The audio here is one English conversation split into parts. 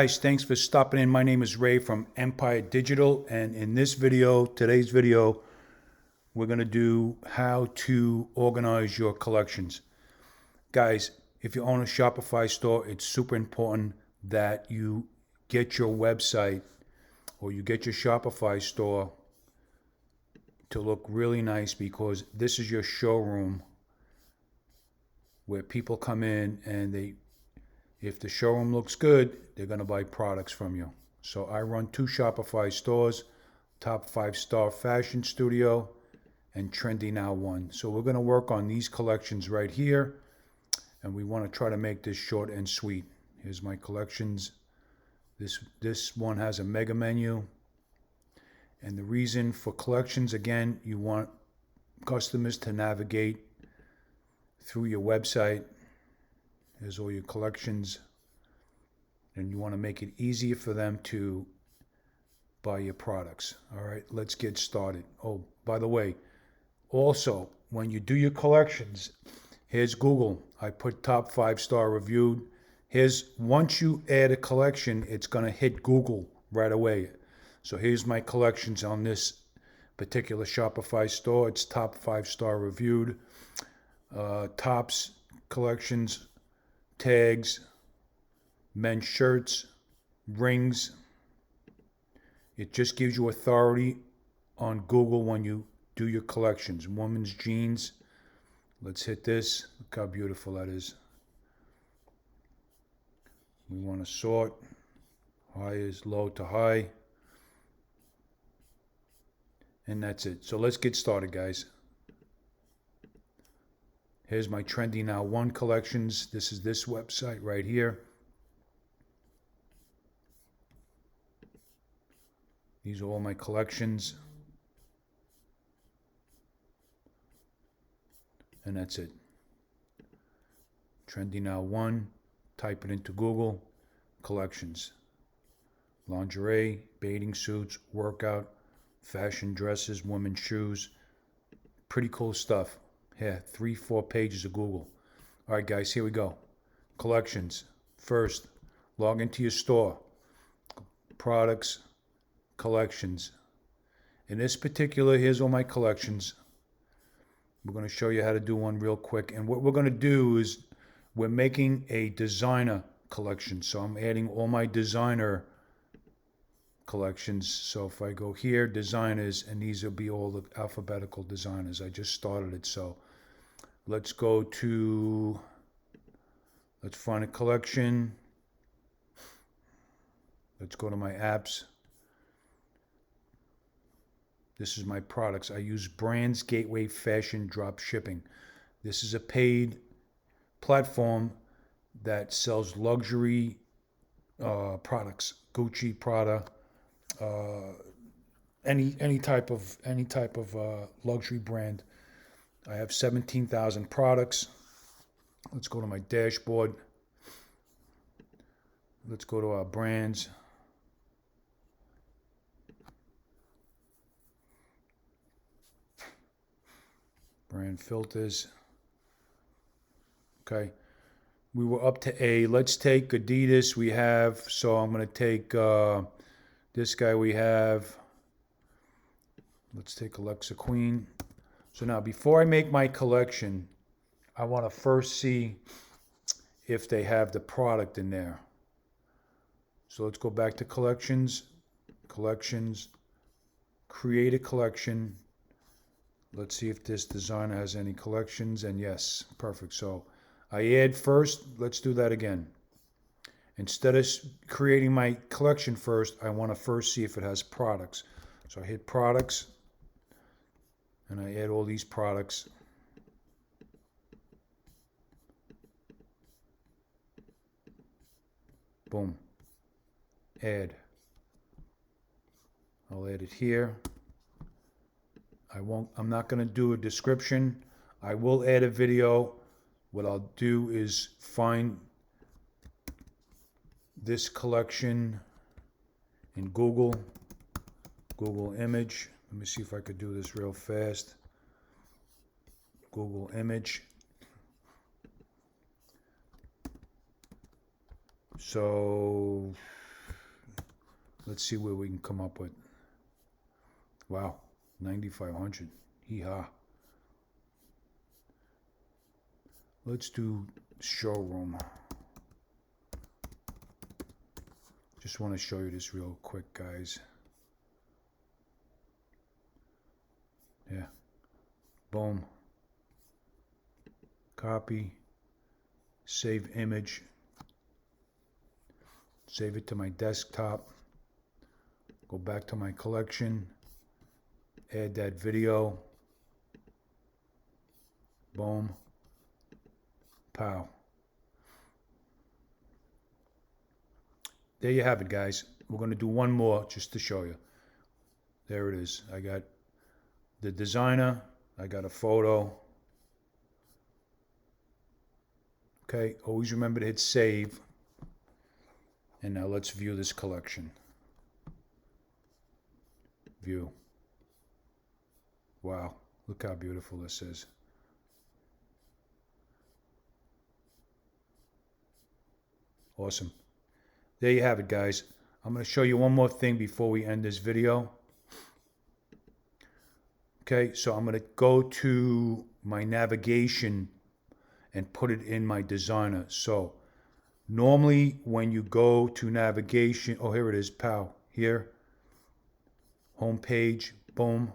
Guys, thanks for stopping in. My name is Ray from Empire Digital, and in this video, today's video, we're going to do how to organize your collections. Guys, if you own a Shopify store, it's super important that you get your website or you get your Shopify store to look really nice, because this is your showroom where people come in and if the showroom looks good, they're going to buy products from you. So I run 2 Shopify stores, Top 5-Star Fashion Studio and Trendy Now 1. So we're going to work on these collections right here, and we want to try to make this short and sweet. Here's my collections. This one has a mega menu. And the reason for collections, again, you want customers to navigate through your website. Here's all your collections, and you want to make it easier for them to buy your products. All right, let's get started. Oh, by the way, also, when you do your collections, here's Google. I put top 5-star reviewed. Once you add a collection, it's going to hit Google right away. So here's my collections on this particular Shopify store. It's top 5-star reviewed. Tops collections, tags, men's shirts, rings. It just gives you authority on Google when you do your collections. Women's jeans. Let's hit this. Look how beautiful that is. We want to sort. High is low to high. And that's it. So let's get started, guys. Here's my Trendy Now 1 collections. This is this website right here. These are all my collections. And that's it. Trendy Now 1. Type it into Google. Collections. Lingerie, bathing suits, workout, fashion dresses, women's shoes. Pretty cool stuff. Yeah, 3-4 pages of Google. All right, guys, here we go. Collections. First, log into your store. Products, collections. In this particular, here's all my collections. We're going to show you how to do one real quick. And what we're going to do is we're making a designer collection. So I'm adding all my designer collections. So if I go here, designers, and these will be all the alphabetical designers. I just started it, so let's find a collection. Let's go to my apps. This is my products. I use Brands Gateway Fashion Drop Shipping. This is a paid platform that sells luxury products, Gucci, Prada, any type of luxury brand. I have 17,000 products. Let's go to my dashboard. Let's go to our brands. Brand filters. Okay. We were up to A. Let's take Adidas. We have, so I'm going to take this guy we have. Let's take Alexa Queen. So now, before I make my collection, I want to first see if they have the product in there. So let's go back to collections, create a collection. Let's see if this designer has any collections, and yes, perfect. So I add first, let's do that again. Instead of creating my collection first, I want to first see if it has products. So I hit products, and I add all these products. Boom. Add. I'll add it here. I'm not going to do a description. I will add a video. What I'll do is find this collection in Google image. Let me see if I could do this real fast. Google image. So Let's see where we can come up with. Wow, 9,500. Hee-haw. Let's do showroom. Just want to show you this real quick, guys. Yeah. Boom. Copy. Save image. Save it to my desktop. Go back to my collection. Add that video. Boom. Pow. There you have it, guys. We're going to do one more just to show you. There it is. I got the designer. I got a photo. Okay, always remember to hit save. And now let's view this collection. View. Wow, look how beautiful this is. Awesome. There you have it, guys. I'm going to show you one more thing before we end this video. Okay, so I'm going to go to my navigation and put it in my designer. So normally when you go to navigation, oh, here it is, pow, here, home page, boom,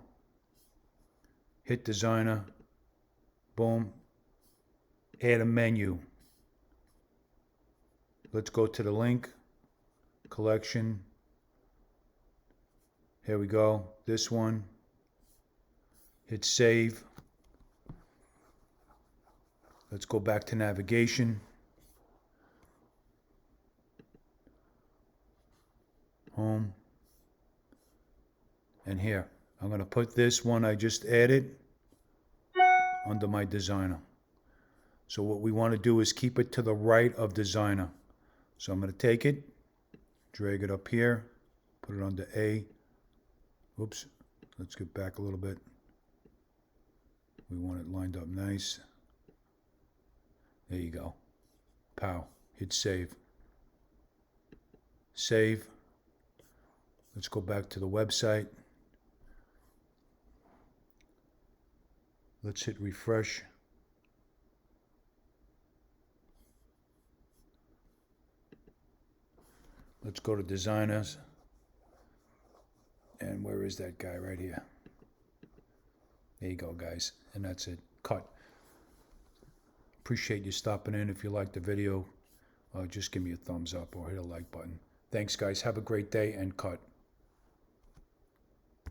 hit designer, boom, add a menu. Let's go to the link, collection. Here we go, this one. Hit save. Let's go back to navigation. Home. And here, I'm going to put this one I just added under my designer. So what we want to do is keep it to the right of designer. So I'm going to take it, drag it up here, put it under A. Oops, let's get back a little bit. We want it lined up nice. There you go. Pow. Hit save. Save. Let's go back to the website. Let's hit refresh. Let's go to designers. And where is that guy? Right here. There you go, guys. And that's it. Cut. Appreciate you stopping in. If you liked the video, just give me a thumbs up or hit a like button. Thanks, guys. Have a great day and cut.